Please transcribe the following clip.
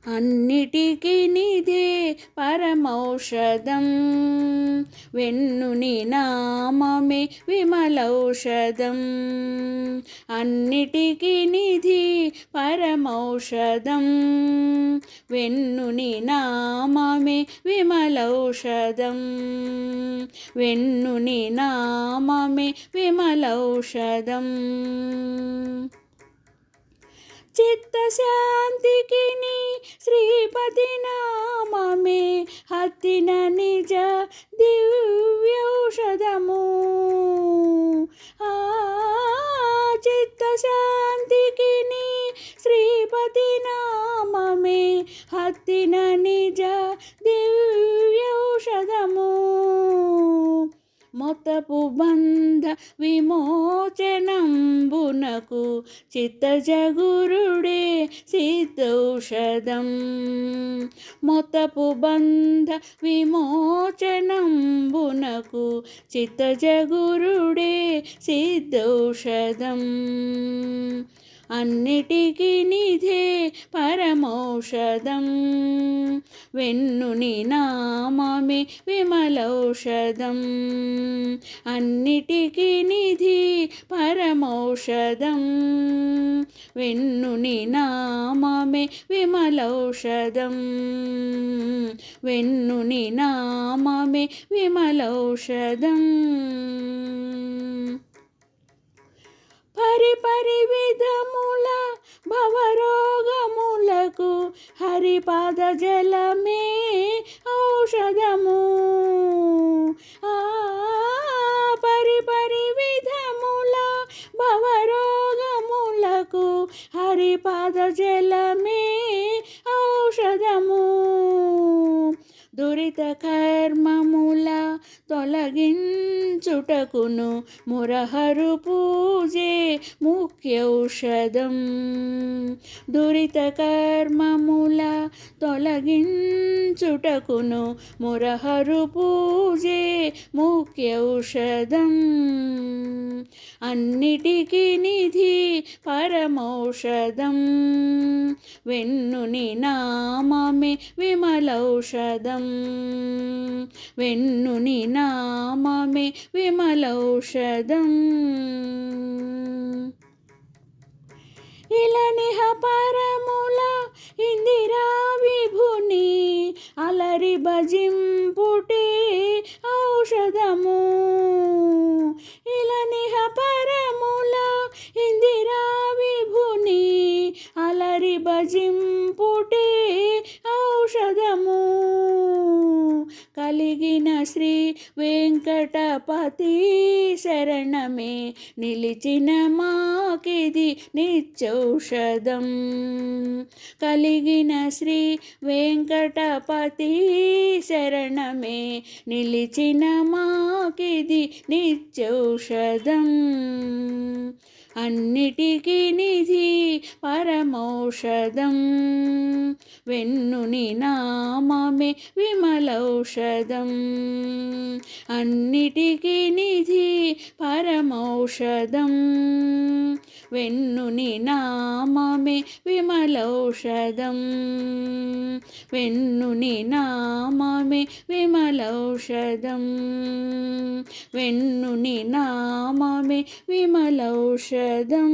అన్నిటికీ నిదే పరమౌషధం, వెన్నుని నామమే విమలౌషధం. అన్నిటికీ నిధి పరమౌషధం, వెన్నుని నామమే విమలౌషధం. వెన్నుని నామమే విమలౌషధం. చిత్తశాంతికి నీ శ్రీపతి నామమే హత్తిన నిజ దివ్యౌషధము. చిత్తశాంతికి నీ శ్రీపతి నామమే హత్తిన నిజ దివ్యౌషధము. మొత్తపు బంధ విమోచనంబునకు చిత్తజగురుడే సిద్ధౌషధం. మొత్తపు బంధ విమోచనంబునకు చిత్తజగురుడే సిద్ధౌషధం. అన్నిటికీ నిధే పరమౌషధం, వెన్నుని నామమే విమలౌషధం. అన్నిటికీ నిధి పరమౌషధం, వెన్నుని నామమే విమలౌషధం. వెన్నుని నామమే విమలౌషధం. పరిపరి విధముల భవరోగములకు హరిపాద జలమే ఔషధము. పరిపరి విధముల భవరోగములకు హరిపాద జలమే ఔషధము. దురిత కర్మముల తొలగించుటకును మురహరు పూజే ముఖ్యౌషధం. దురిత కర్మముల తొలగించుటకును మురహరు పూజే ముఖ్యౌషధం. అన్నిటికీ నిధి పరమౌషధం, వెన్నుని నామమే విమలౌషధం. వెన్నుని నామమే విమలౌషధం. ఇలనిహ పరముల ఇందిరా విభుని అలరి భజింపుటే ఔషధము. ఇలనిహ పరముల ఇందిరా విభుని అలరి భజింపుటే ఔషధము. కలిగిన శ్రీ వెంకటపతి శరణమే నిలిచిన మాకిది నిత్యౌషధం. కలిగిన శ్రీ వెంకటపతి శరణమే నిలిచిన మాకిది నిత్యౌషధం. అన్నిటికీ నిధి పరమౌషధం, వెన్నుని నామమే విమలౌషధం. అన్నిటికీ నిధి పరమౌషధం, వెన్నుని నామమే విమలౌషధం. వెన్నుని నామమే విమలౌషధం. వెన్నుని నామమే విమలౌషధం.